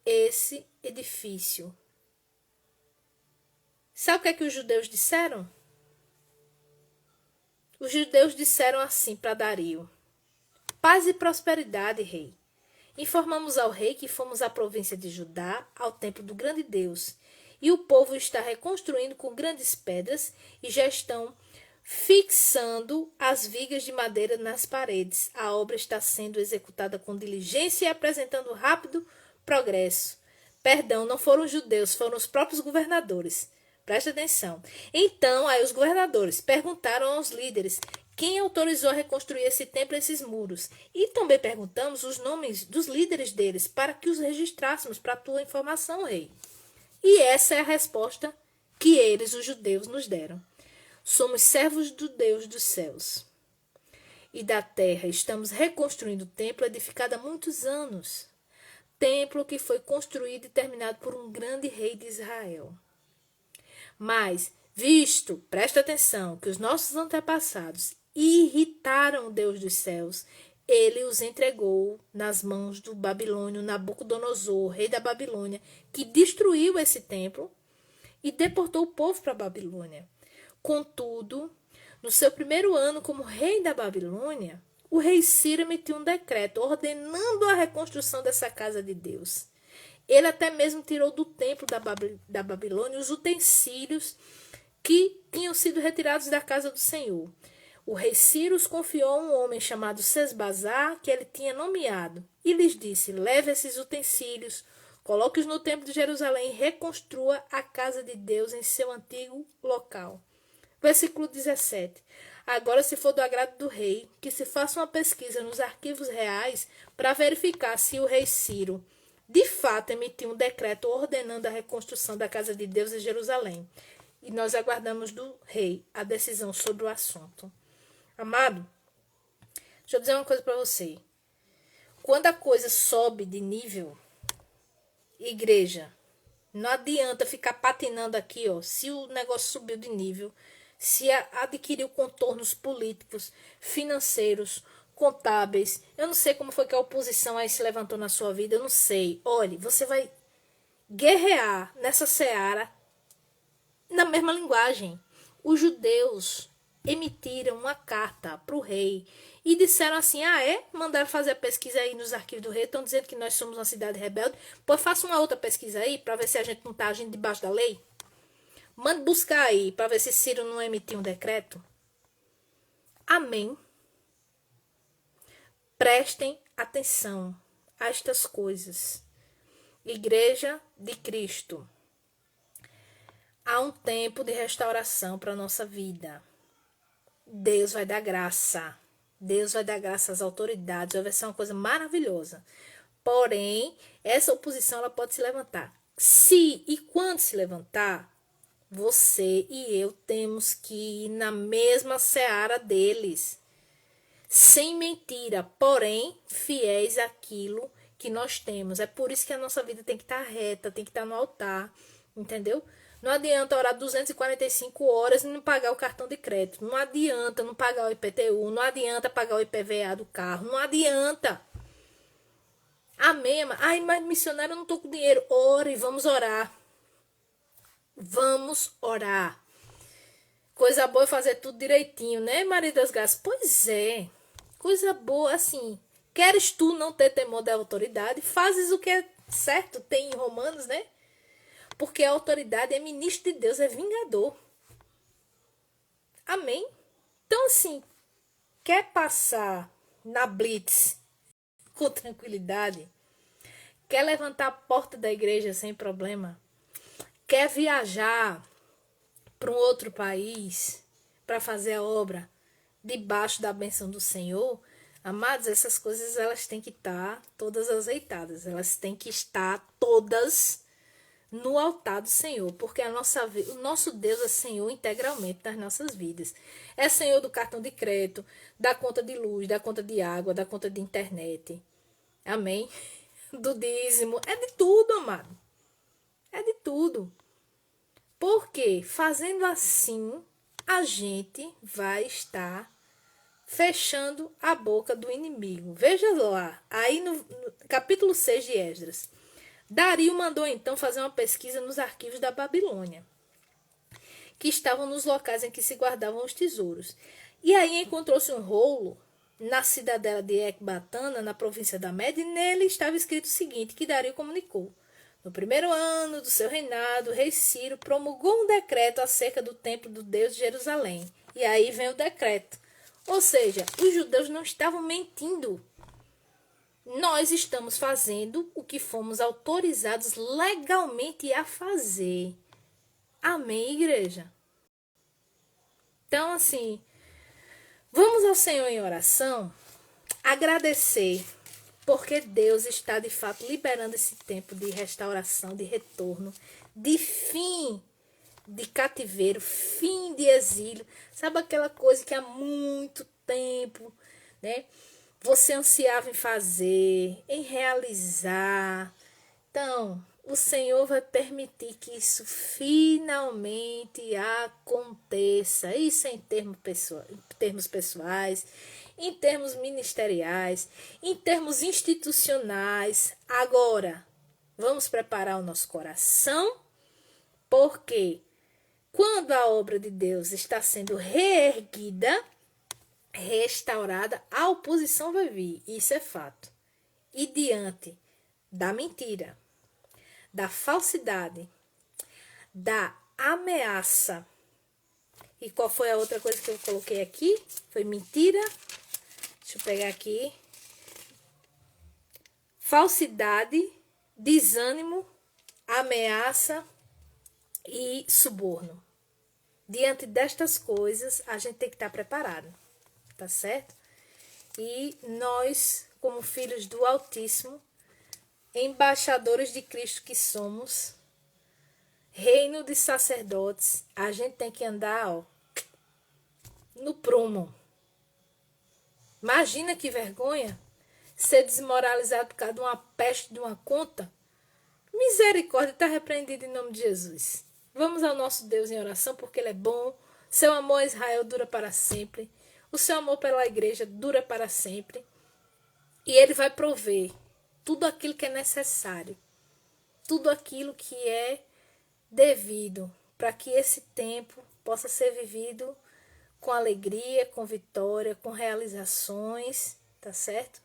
[SPEAKER 1] esse edifício? Sabe o que é que os judeus disseram? Os judeus disseram assim para Dario: paz e prosperidade, rei. Informamos ao rei que fomos à província de Judá, ao templo do grande Deus, e o povo está reconstruindo com grandes pedras e já estão fixando as vigas de madeira nas paredes. A obra está sendo executada com diligência e apresentando rápido progresso. Perdão, não foram os judeus, foram os próprios governadores. Presta atenção. Então, aí os governadores perguntaram aos líderes quem autorizou a reconstruir esse templo e esses muros. E também perguntamos os nomes dos líderes deles para que os registrássemos para a tua informação, rei. E essa é a resposta que eles, os judeus, nos deram. Somos servos do Deus dos céus e da terra. Estamos reconstruindo o templo edificado há muitos anos. Templo que foi construído e terminado por um grande rei de Israel. Mas, presta atenção, que os nossos antepassados irritaram o Deus dos céus, ele os entregou nas mãos do babilônio Nabucodonosor, rei da Babilônia, que destruiu esse templo e deportou o povo para a Babilônia. Contudo, no seu primeiro ano como rei da Babilônia, o rei Ciro emitiu um decreto ordenando a reconstrução dessa casa de Deus. Ele até mesmo tirou do templo da Babilônia os utensílios que tinham sido retirados da casa do Senhor. O rei Ciro os confiou a um homem chamado Sesbazar, que ele tinha nomeado, e lhes disse: leve esses utensílios, coloque-os no templo de Jerusalém e reconstrua a casa de Deus em seu antigo local. Versículo 17. Agora, se for do agrado do rei, que se faça uma pesquisa nos arquivos reais para verificar se o rei Ciro de fato emitiu um decreto ordenando a reconstrução da casa de Deus em Jerusalém. E nós aguardamos do rei a decisão sobre o assunto. Amado, deixa eu dizer uma coisa para você. Quando a coisa sobe de nível, igreja, não adianta ficar patinando aqui, ó. Se o negócio subiu de nível, se adquiriu contornos políticos, financeiros, contábeis, eu não sei como foi que a oposição aí se levantou na sua vida, eu não sei. Olhe, você vai guerrear nessa seara na mesma linguagem. Os judeus emitiram uma carta para o rei e disseram assim: mandaram fazer a pesquisa aí nos arquivos do rei, estão dizendo que nós somos uma cidade rebelde, pois faça uma outra pesquisa aí para ver se a gente não está agindo debaixo da lei. Mande buscar aí para ver se Ciro não emitiu um decreto. Amém. Prestem atenção a estas coisas. Igreja de Cristo. Há um tempo de restauração para a nossa vida. Deus vai dar graça. Deus vai dar graça às autoridades. Vai ser uma coisa maravilhosa. Porém, essa oposição ela pode se levantar. Se e quando se levantar, você e eu temos que ir na mesma seara deles. Sem mentira, porém fiéis àquilo que nós temos. É por isso que a nossa vida tem que estar reta, tem que estar no altar, entendeu? Não adianta orar 245 horas e não pagar o cartão de crédito. Não adianta não pagar o IPTU. Não adianta pagar o IPVA do carro. Não adianta. Amém? Ai, mas missionário, eu não estou com dinheiro. Ore, vamos orar. Vamos orar. Coisa boa é fazer tudo direitinho, né, Maria das Graças? Pois é. Coisa boa, assim. Queres tu não ter temor da autoridade? Fazes o que é certo. Tem em Romanos, né? Porque a autoridade é ministro de Deus, é vingador. Amém? Então, assim, quer passar na blitz com tranquilidade? Quer levantar a porta da igreja sem problema? Quer viajar para um outro país para fazer a obra debaixo da bênção do Senhor? Amados, essas coisas elas têm que estar todas azeitadas. Elas têm que estar todas no altar do Senhor, porque o nosso Deus é Senhor integralmente das nossas vidas. É Senhor do cartão de crédito, da conta de luz, da conta de água, da conta de internet. Amém? Do dízimo. É de tudo, amado. É de tudo. Porque fazendo assim, a gente vai estar fechando a boca do inimigo. Veja lá, aí no capítulo 6 de Esdras. Dario mandou então fazer uma pesquisa nos arquivos da Babilônia, que estavam nos locais em que se guardavam os tesouros. E aí encontrou-se um rolo na cidadela de Ecbatana, na província da Média, e nele estava escrito o seguinte, que Dario comunicou. No primeiro ano do seu reinado, o rei Ciro promulgou um decreto acerca do templo do Deus de Jerusalém. E aí vem o decreto. Ou seja, os judeus não estavam mentindo. Nós estamos fazendo o que fomos autorizados legalmente a fazer. Amém, igreja? Então, assim, vamos ao Senhor em oração, agradecer, porque Deus está, de fato, liberando esse tempo de restauração, de retorno, de fim de cativeiro, fim de exílio. Sabe aquela coisa que há muito tempo, né? Você ansiava em fazer, em realizar. Então, o Senhor vai permitir que isso finalmente aconteça. Isso em termos pessoais, em termos ministeriais, em termos institucionais. Agora, vamos preparar o nosso coração, porque quando a obra de Deus está sendo reerguida, restaurada, a oposição vai vir. Isso é fato. E diante da mentira, da falsidade, da ameaça. E qual foi a outra coisa que eu coloquei aqui? Foi mentira. Deixa eu pegar aqui. Falsidade, desânimo, ameaça e suborno. Diante destas coisas, a gente tem que estar preparado. Tá certo? E nós, como filhos do Altíssimo, embaixadores de Cristo que somos, reino de sacerdotes, a gente tem que andar, ó, no prumo. Imagina que vergonha ser desmoralizado por causa de uma peste de uma conta. Misericórdia, está repreendido em nome de Jesus. Vamos ao nosso Deus em oração, porque Ele é bom. Seu amor a Israel dura para sempre. O seu amor pela igreja dura para sempre. E Ele vai prover tudo aquilo que é necessário. Tudo aquilo que é devido para que esse tempo possa ser vivido com alegria, com vitória, com realizações, tá certo?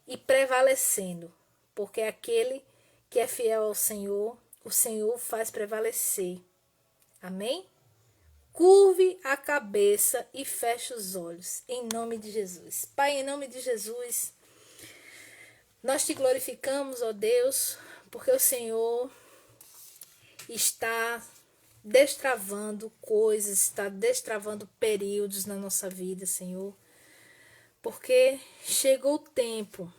[SPEAKER 1] E prevalecendo, porque aquele que é fiel ao Senhor, o Senhor faz prevalecer. Amém? Curve a cabeça e feche os olhos, em nome de Jesus. Pai, em nome de Jesus, nós te glorificamos, ó Deus, porque o Senhor está destravando coisas, está destravando períodos na nossa vida, Senhor. Porque chegou o tempo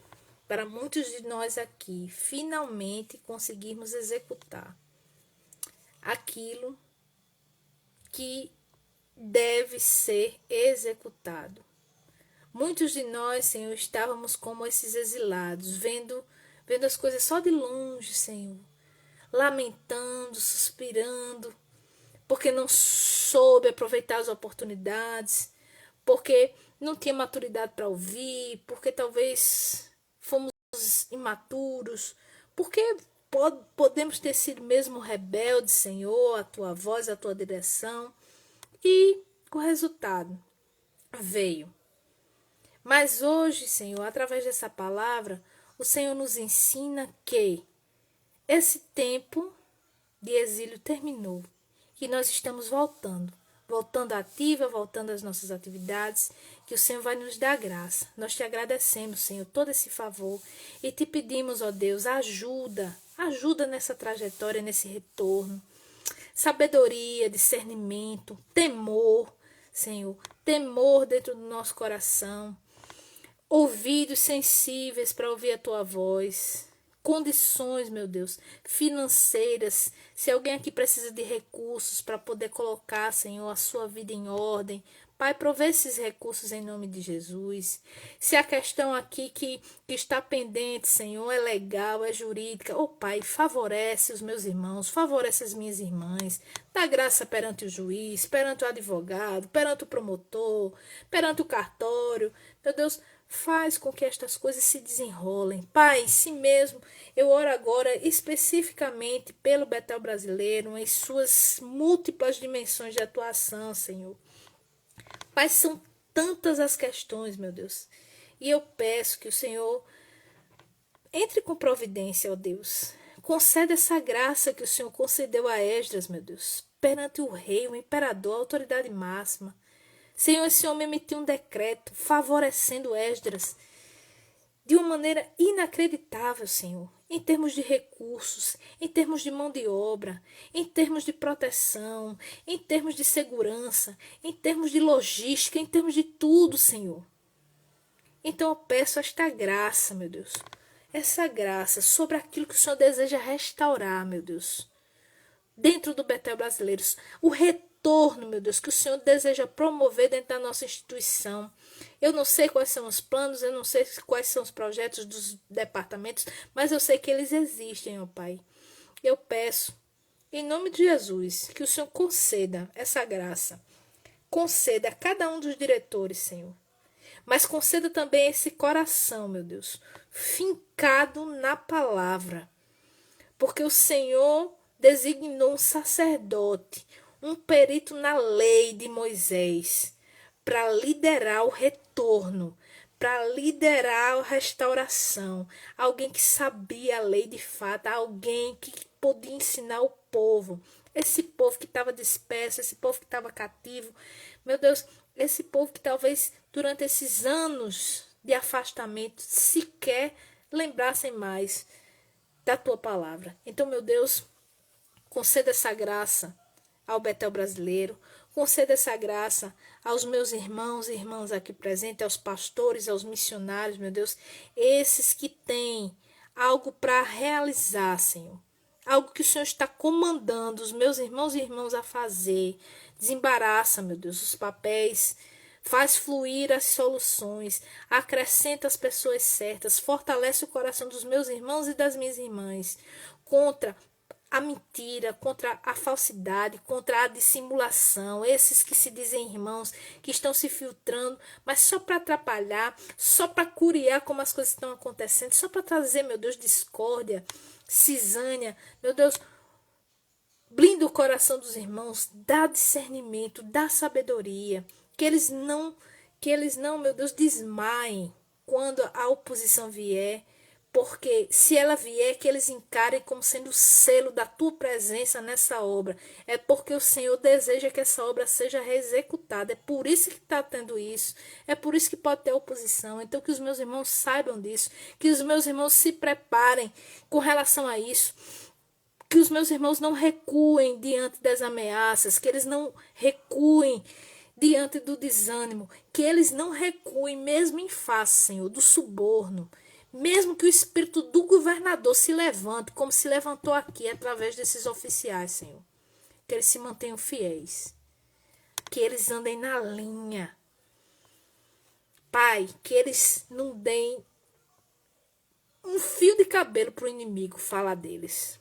[SPEAKER 1] para muitos de nós aqui finalmente conseguirmos executar aquilo que deve ser executado. Muitos de nós, Senhor, estávamos como esses exilados, vendo vendo as coisas só de longe, Senhor, lamentando, suspirando, porque não soube aproveitar as oportunidades, porque não tinha maturidade para ouvir, porque talvez fomos imaturos, porque podemos ter sido mesmo rebeldes, Senhor, a tua voz, a tua direção, e o resultado veio. Mas hoje, Senhor, através dessa palavra, o Senhor nos ensina que esse tempo de exílio terminou, que nós estamos voltando ativa, voltando às nossas atividades, que o Senhor vai nos dar graça. Nós te agradecemos, Senhor, todo esse favor e te pedimos, ó Deus, ajuda nessa trajetória, nesse retorno. Sabedoria, discernimento, temor, Senhor, temor dentro do nosso coração, ouvidos sensíveis para ouvir a tua voz, condições, meu Deus, financeiras. Se alguém aqui precisa de recursos para poder colocar, Senhor, a sua vida em ordem, Pai, provê esses recursos em nome de Jesus. Se a questão aqui que está pendente, Senhor, é legal, é jurídica, Pai, favorece os meus irmãos, favorece as minhas irmãs, dá graça perante o juiz, perante o advogado, perante o promotor, perante o cartório. Meu Deus, faz com que estas coisas se desenrolem. Pai, si mesmo, eu oro agora especificamente pelo Betel brasileiro, em suas múltiplas dimensões de atuação, Senhor. Pai, são tantas as questões, meu Deus. E eu peço que o Senhor entre com providência, ó Deus. Conceda essa graça que o Senhor concedeu a Esdras, meu Deus, perante o rei, o imperador, a autoridade máxima. Senhor, esse homem emitiu um decreto favorecendo Esdras de uma maneira inacreditável, Senhor, em termos de recursos, em termos de mão de obra, em termos de proteção, em termos de segurança, em termos de logística, em termos de tudo, Senhor. Então eu peço esta graça, meu Deus, essa graça sobre aquilo que o Senhor deseja restaurar, meu Deus, dentro do Betel brasileiro, o retorno, meu Deus, que o Senhor deseja promover dentro da nossa instituição. Eu não sei quais são os planos, eu não sei quais são os projetos dos departamentos, mas eu sei que eles existem, ó Pai. Eu peço, em nome de Jesus, que o Senhor conceda essa graça. Conceda a cada um dos diretores, Senhor. Mas conceda também esse coração, meu Deus, fincado na palavra. Porque o Senhor designou um sacerdote, um perito na lei de Moisés, para liderar o retorno, para liderar a restauração. Alguém que sabia a lei de fato, alguém que podia ensinar o povo. Esse povo que estava disperso, esse povo que estava cativo. Meu Deus, esse povo que talvez durante esses anos de afastamento sequer lembrassem mais da tua palavra. Então, meu Deus, conceda essa graça ao Betel brasileiro, conceda essa graça aos meus irmãos e irmãs aqui presentes, aos pastores, aos missionários, meu Deus, esses que têm algo para realizar, Senhor. Algo que o Senhor está comandando os meus irmãos e irmãs a fazer. Desembaraça, meu Deus, os papéis, faz fluir as soluções, acrescenta as pessoas certas, fortalece o coração dos meus irmãos e das minhas irmãs contra a mentira, contra a falsidade, contra a dissimulação, esses que se dizem irmãos, que estão se filtrando, mas só para atrapalhar, só para curiar como as coisas estão acontecendo, só para trazer, meu Deus, discórdia, cisânia, meu Deus, blinda o coração dos irmãos, dá discernimento, dá sabedoria, que eles não, meu Deus, desmaiem quando a oposição vier, porque se ela vier, que eles encarem como sendo o selo da tua presença nessa obra. É porque o Senhor deseja que essa obra seja executada. É por isso que está tendo isso. É por isso que pode ter oposição. Então que os meus irmãos saibam disso. Que os meus irmãos se preparem com relação a isso. Que os meus irmãos não recuem diante das ameaças. Que eles não recuem diante do desânimo. Que eles não recuem mesmo em face, Senhor, do suborno. Mesmo que o espírito do governador se levante, como se levantou aqui através desses oficiais, Senhor. Que eles se mantenham fiéis. Que eles andem na linha. Pai, que eles não deem um fio de cabelo para o inimigo falar deles.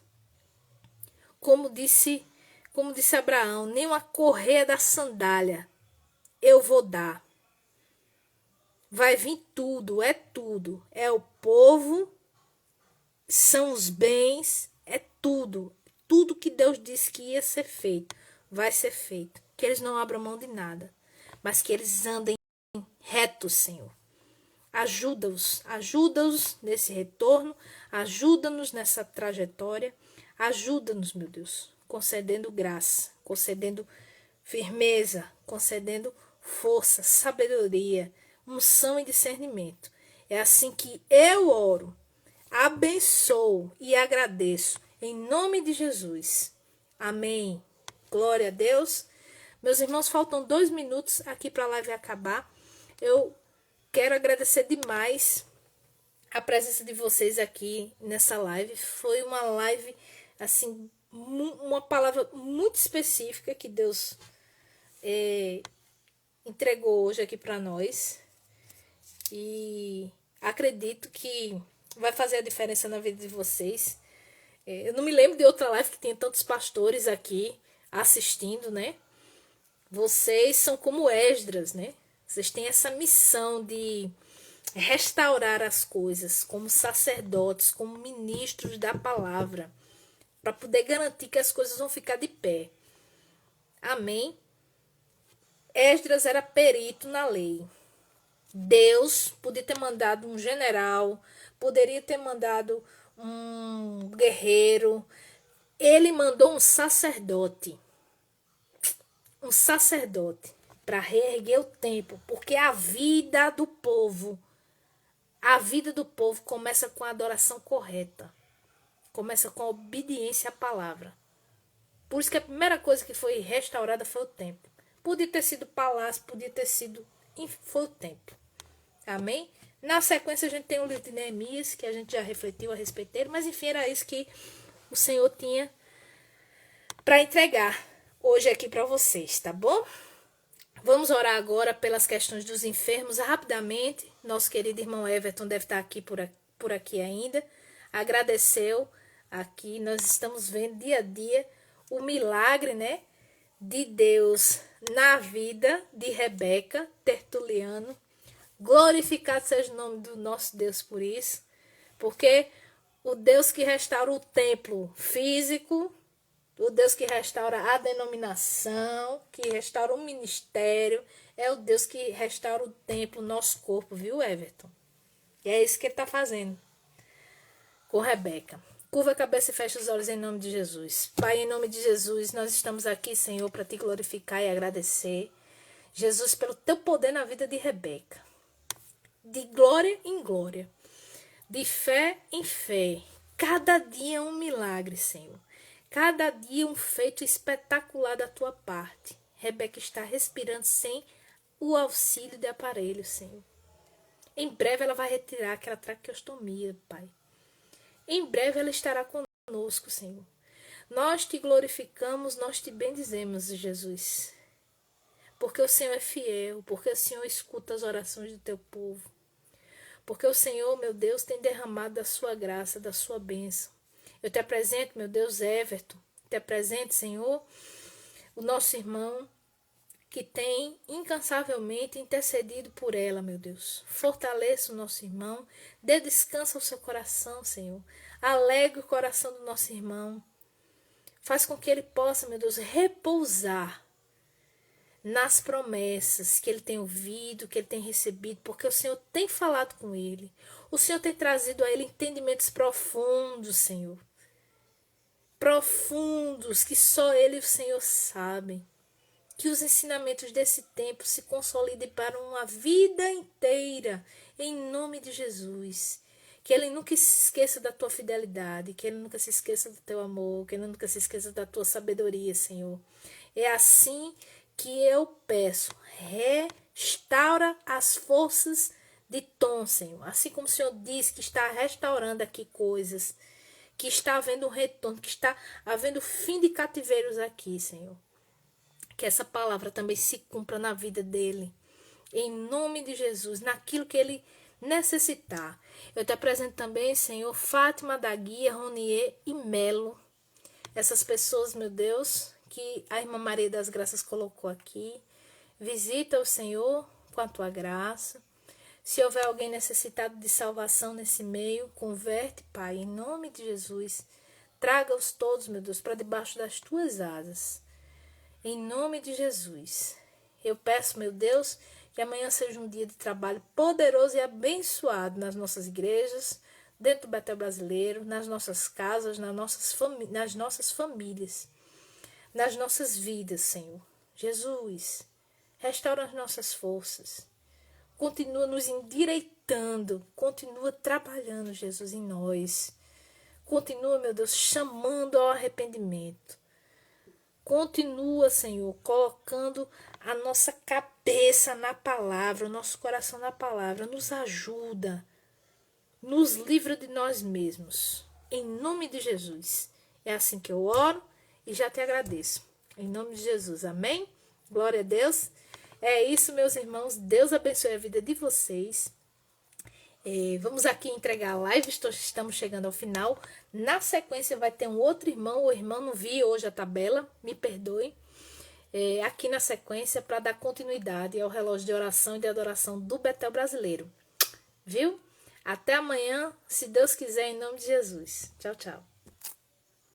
[SPEAKER 1] Como disse Abraão, nem uma correia da sandália eu vou dar. Vai vir tudo. É o povo, são os bens, é tudo. Tudo que Deus disse que ia ser feito, vai ser feito. Que eles não abram mão de nada, mas que eles andem retos, Senhor. Ajuda-os nesse retorno, ajuda-nos nessa trajetória, ajuda-nos, meu Deus, concedendo graça, concedendo firmeza, concedendo força, sabedoria, unção e discernimento. É assim que eu oro, abençoo e agradeço, em nome de Jesus. Amém. Glória a Deus. Meus irmãos, faltam 2 minutos aqui para a live acabar. Eu quero agradecer demais a presença de vocês aqui nessa live. Foi uma live, assim, uma palavra muito específica que Deus entregou hoje aqui para nós. E acredito que vai fazer a diferença na vida de vocês. Eu não me lembro de outra live que tenha tantos pastores aqui assistindo, né? Vocês são como Esdras, né? Vocês têm essa missão de restaurar as coisas como sacerdotes, como ministros da palavra, para poder garantir que as coisas vão ficar de pé. Amém? Esdras era perito na lei. Deus podia ter mandado um general, poderia ter mandado um guerreiro. Ele mandou um sacerdote para reerguer o templo, porque a vida do povo começa com a adoração correta, começa com a obediência à palavra. Por isso que a primeira coisa que foi restaurada foi o templo. Podia ter sido palácio, foi o templo. Amém? Na sequência a gente tem o livro de Neemias, que a gente já refletiu a respeito dele, mas enfim, era isso que o Senhor tinha para entregar hoje aqui para vocês, tá bom? Vamos orar agora pelas questões dos enfermos rapidamente. Nosso querido irmão Everton deve estar aqui por aqui ainda. Agradeceu aqui, nós estamos vendo dia a dia o milagre, né, de Deus na vida de Rebeca, Tertuliano. Glorificado seja o nome do nosso Deus por isso, porque o Deus que restaura o templo físico, o Deus que restaura a denominação, que restaura o ministério, é o Deus que restaura o templo, o nosso corpo, viu, Everton? E é isso que ele está fazendo com Rebeca. Curva a cabeça e fecha os olhos em nome de Jesus. Pai, em nome de Jesus, nós estamos aqui, Senhor, para te glorificar e agradecer, Jesus, pelo teu poder na vida de Rebeca. De glória em glória, de fé em fé, cada dia um milagre, Senhor, cada dia um feito espetacular da tua parte. Rebeca está respirando sem o auxílio de aparelho, Senhor. Em breve ela vai retirar aquela traqueostomia, Pai. Em breve ela estará conosco, Senhor. Nós te glorificamos, nós te bendizemos, Jesus. Porque o Senhor é fiel, porque o Senhor escuta as orações do teu povo. Porque o Senhor, meu Deus, tem derramado da sua graça, da sua bênção. Eu te apresento, meu Deus, Everton. Te apresento, Senhor, o nosso irmão que tem incansavelmente intercedido por ela, meu Deus. Fortaleça o nosso irmão, dê descanso ao seu coração, Senhor. Alegre o coração do nosso irmão. Faz com que ele possa, meu Deus, repousar nas promessas que ele tem ouvido, que ele tem recebido, porque o Senhor tem falado com ele. O Senhor tem trazido a ele entendimentos profundos, Senhor. Profundos, que só ele e o Senhor sabem. Que os ensinamentos desse tempo se consolidem para uma vida inteira, em nome de Jesus. Que ele nunca se esqueça da tua fidelidade, que ele nunca se esqueça do teu amor, que ele nunca se esqueça da tua sabedoria, Senhor. É assim que eu peço, restaura as forças de Tom, Senhor. Assim como o Senhor diz que está restaurando aqui coisas, que está havendo um retorno, que está havendo fim de cativeiros aqui, Senhor. Que essa palavra também se cumpra na vida dele. Em nome de Jesus, naquilo que ele necessitar. Eu te apresento também, Senhor, Fátima da Guia, Ronier e Melo. Essas pessoas, meu Deus, que a irmã Maria das Graças colocou aqui. Visita o Senhor com a tua graça. Se houver alguém necessitado de salvação nesse meio, converte, Pai, em nome de Jesus. Traga-os todos, meu Deus, para debaixo das tuas asas. Em nome de Jesus. Eu peço, meu Deus, que amanhã seja um dia de trabalho poderoso e abençoado nas nossas igrejas, dentro do Betel Brasileiro, nas nossas casas, nas nossas famílias, nas nossas vidas, Senhor. Jesus, restaura as nossas forças. Continua nos endireitando, continua trabalhando, Jesus, em nós. Continua, meu Deus, chamando ao arrependimento. Continua, Senhor, colocando a nossa cabeça na palavra, o nosso coração na palavra. Nos ajuda, nos livra de nós mesmos. Em nome de Jesus. É assim que eu oro e já te agradeço. Em nome de Jesus. Amém? Glória a Deus. É isso, meus irmãos. Deus abençoe a vida de vocês. Vamos aqui entregar a live. Estamos chegando ao final. Na sequência vai ter um outro irmão. O irmão não vi hoje a tabela. Me perdoe. Aqui na sequência para dar continuidade ao relógio de oração e de adoração do Betel Brasileiro. Viu? Até amanhã, se Deus quiser, em nome de Jesus. Tchau, tchau.